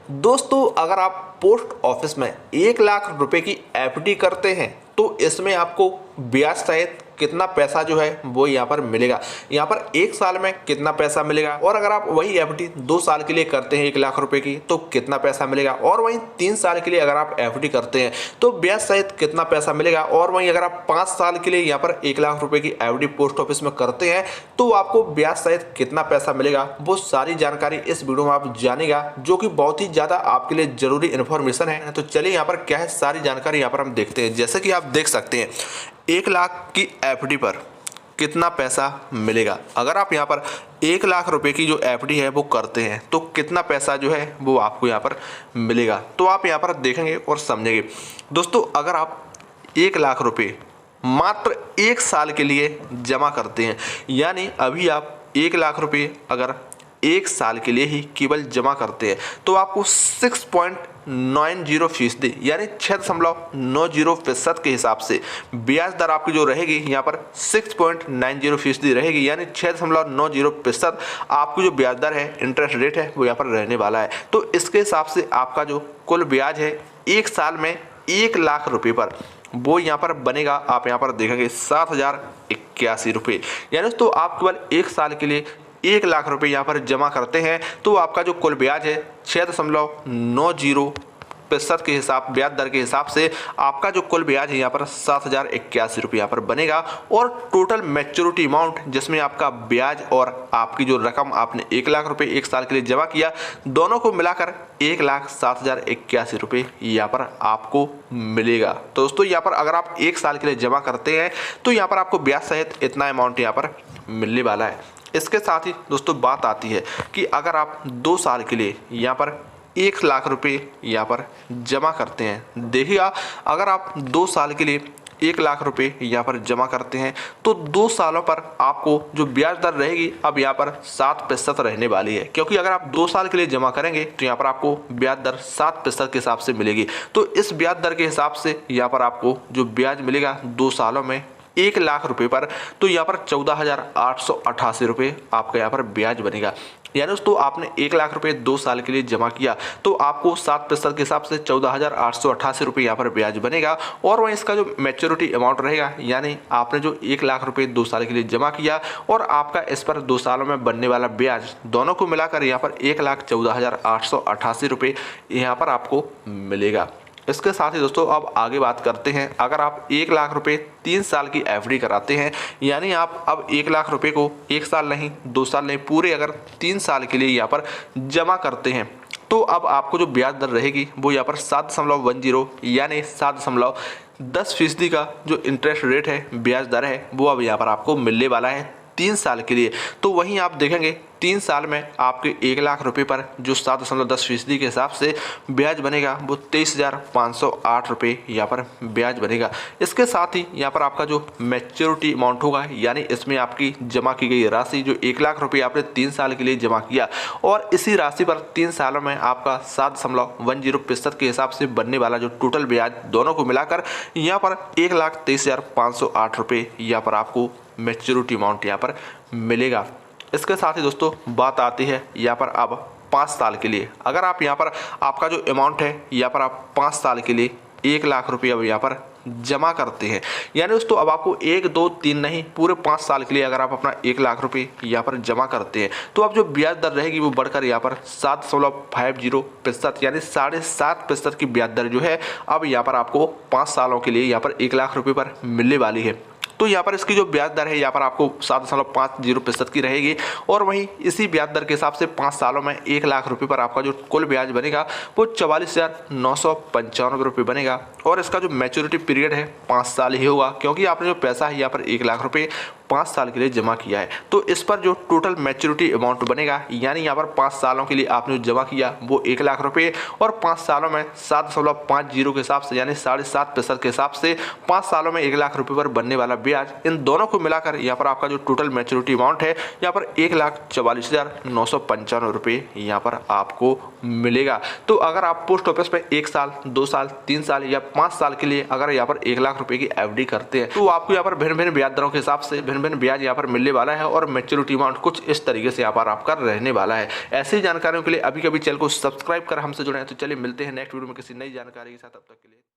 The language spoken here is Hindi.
दोस्तों, अगर आप पोस्ट ऑफिस में 1 लाख रुपए की एफडी करते हैं तो इसमें आपको ब्याज सहित कितना पैसा जो है वो यहाँ पर मिलेगा। यहाँ पर 1 साल में कितना पैसा मिलेगा, और अगर आप वही एफडी 2 साल के लिए करते हैं 1 लाख रुपए की तो कितना पैसा मिलेगा, और वहीं 3 साल के लिए अगर आप एफडी करते हैं तो ब्याज सहित कितना पैसा मिलेगा, और वहीं अगर आप 5 साल के लिए यहाँ पर 1 लाख रुपए की एफडी पोस्ट ऑफिस में करते हैं तो आपको ब्याज सहित कितना पैसा मिलेगा, वो सारी जानकारी इस वीडियो में आप जानेगा, जो कि बहुत ही ज्यादा आपके लिए जरूरी इन्फॉर्मेशन है। तो चलिए यहाँ पर क्या है सारी जानकारी यहाँ पर हम देखते हैं। जैसे कि आप देख सकते हैं 1 लाख की एफडी पर कितना पैसा मिलेगा। अगर आप यहाँ पर 1 लाख रुपए की जो एफडी है वो करते हैं तो कितना पैसा जो है वो आपको यहाँ पर मिलेगा, तो आप यहाँ पर देखेंगे और समझेंगे। दोस्तों, अगर आप 1 लाख रुपए मात्र 1 साल के लिए जमा करते हैं, यानी अभी आप 1 लाख रुपए अगर 1 साल के लिए ही केवल जमा करते हैं तो आपको 6.90% यानी 6.90% के हिसाब से ब्याज दर आपकी जो रहेगी यहाँ पर 6.90% रहेगी, यानी 6.90% आपकी जो ब्याज दर है, इंटरेस्ट रेट है, वो यहाँ पर रहने वाला है। तो इसके हिसाब से आपका जो कुल ब्याज है 1 साल में 1 लाख रुपए पर वो यहाँ पर बनेगा, आप यहाँ पर देखेंगे 7,081 रुपये। यानी तो आप केवल 1 साल के लिए 1 लाख रुपए यहाँ पर जमा करते हैं तो आपका जो कुल ब्याज है 6.90% के हिसाब ब्याज दर के हिसाब से आपका जो कुल ब्याज है यहाँ पर 7,081 रुपये यहाँ पर बनेगा। और टोटल मैच्योरिटी अमाउंट जिसमें आपका ब्याज और आपकी जो रकम आपने 1 लाख रुपए 1 साल के लिए जमा किया, दोनों को मिलाकर 1,07,081 रुपये यहाँ पर आपको मिलेगा। तो दोस्तों, यहाँ पर अगर आप 1 साल के लिए जमा करते हैं तो यहाँ पर आपको ब्याज सहित इतना अमाउंट यहाँ पर मिलने वाला है। इसके साथ ही दोस्तों बात आती है कि अगर आप 2 साल के लिए यहाँ पर 1 लाख रुपए यहाँ पर जमा करते हैं, देखिएगा अगर आप 2 साल के लिए 1 लाख रुपए यहाँ पर जमा करते हैं तो 2 सालों पर आपको जो ब्याज दर रहेगी अब यहाँ पर 7% रहने वाली है, क्योंकि अगर आप 2 साल के लिए जमा करेंगे तो यहाँ पर आपको ब्याज दर 7% के हिसाब से मिलेगी। तो इस ब्याज दर के हिसाब से यहाँ पर आपको जो ब्याज मिलेगा 2 सालों में 1 लाख रुपए पर, तो यहाँ पर 14,888 रुपये आपका यहाँ पर ब्याज बनेगा। यानी दोस्तों, आपने 1 लाख रुपए 2 साल के लिए जमा किया तो आपको 7% के हिसाब से 14,888 रुपये यहाँ पर ब्याज बनेगा। और वहीं इसका जो मैच्योरिटी अमाउंट रहेगा, यानी आपने जो 1 लाख रुपए 2 साल के लिए जमा किया और आपका इस पर 2 सालों में बनने वाला ब्याज, दोनों को मिलाकर यहाँ पर 1,14,888 रुपये यहाँ पर आपको मिलेगा। इसके साथ ही दोस्तों अब आगे बात करते हैं। अगर आप 1 लाख रुपए 3 साल की एफडी कराते हैं, यानी आप अब 1 लाख रुपए को 1 साल नहीं 2 साल नहीं पूरे अगर 3 साल के लिए यहाँ पर जमा करते हैं तो अब आपको जो ब्याज दर रहेगी वो यहाँ पर 7.10 यानी 7.10% का जो इंटरेस्ट रेट है, ब्याज दर है, वो अब यहाँ पर आपको मिलने वाला है 3 साल के लिए। तो वहीं आप देखेंगे 3 साल में आपके 1 लाख रुपए पर जो 7.10% के हिसाब से ब्याज बनेगा वो 23,508 रुपये यहाँ पर ब्याज बनेगा। इसके साथ ही यहाँ पर आपका जो मैच्योरिटी अमाउंट होगा, यानी इसमें आपकी जमा की गई राशि जो 1 लाख रुपए आपने 3 साल के लिए जमा किया और इसी राशि पर 3 सालों में आपका 7.10% के हिसाब से बनने वाला जो टोटल ब्याज, दोनों को मिलाकर यहाँ पर 1,23,508 रुपये यहाँ पर आपको मैच्योरिटी अमाउंट यहाँ पर मिलेगा। इसके साथ ही दोस्तों बात आती है यहाँ पर अब 5 साल के लिए। अगर आप यहाँ पर आपका जो अमाउंट है यहाँ पर आप 5 साल के लिए 1 लाख रुपये अब यहाँ पर जमा करते हैं, यानी दोस्तों अब आपको 1, 2, 3 नहीं पूरे 5 साल के लिए अगर आप अपना 1 लाख रुपये यहाँ पर जमा करते हैं तो अब जो ब्याज दर रहेगी वो बढ़कर यहाँ पर 7.50% यानी 7.5% की ब्याज दर जो है अब यहाँ पर आपको 5 सालों के लिए यहाँ पर 1 लाख रुपये पर मिलने वाली है। तो यहाँ पर इसकी जो ब्याज दर है यहाँ पर आपको 7.50% की रहेगी। और वहीं इसी ब्याज दर के हिसाब से 5 सालों में 1 लाख रुपए पर आपका जो कुल ब्याज बनेगा वो 44,995 रुपये बनेगा। और इसका जो मैच्योरिटी पीरियड है 5 साल ही होगा, क्योंकि आपने जो पैसा है यहाँ पर 1 लाख रुपए 5 साल के लिए जमा किया है। तो इस पर जो टोटल मैच्योरिटी अमाउंट बनेगा, यानी यहाँ पर 5 सालों के लिए आपने जो जमा किया वो 1 लाख रुपए और 5 सालों में 7.50 के हिसाब से यानी 7.5% के हिसाब से 5 सालों में 1 लाख रुपए पर बनने वाला ब्याज, इन दोनों को मिलाकर यहाँ पर आपका जो टोटल मैच्योरिटी अमाउंट है यहाँ पर 1,44,995 रुपये यहाँ पर आपको मिलेगा। तो अगर आप पोस्ट ऑफिस में 1 साल 2 साल 3 साल या 5 साल के लिए अगर यहाँ पर 1 लाख रुपए की एफडी करते हैं तो आपको यहाँ पर भिन्न भिन्न ब्याज दरों के हिसाब से भिन्न भिन्न ब्याज यहाँ पर मिलने वाला है और मैच्योरिटी अमाउंट कुछ इस तरीके से यहाँ पर आपका रहने वाला है। ऐसी जानकारियों के लिए अभी कभी चैनल को सब्सक्राइब कर हमसे जुड़े हैं। तो चलिए मिलते हैं नेक्स्ट वीडियो में किसी नई जानकारी के साथ, तब तक के लिए।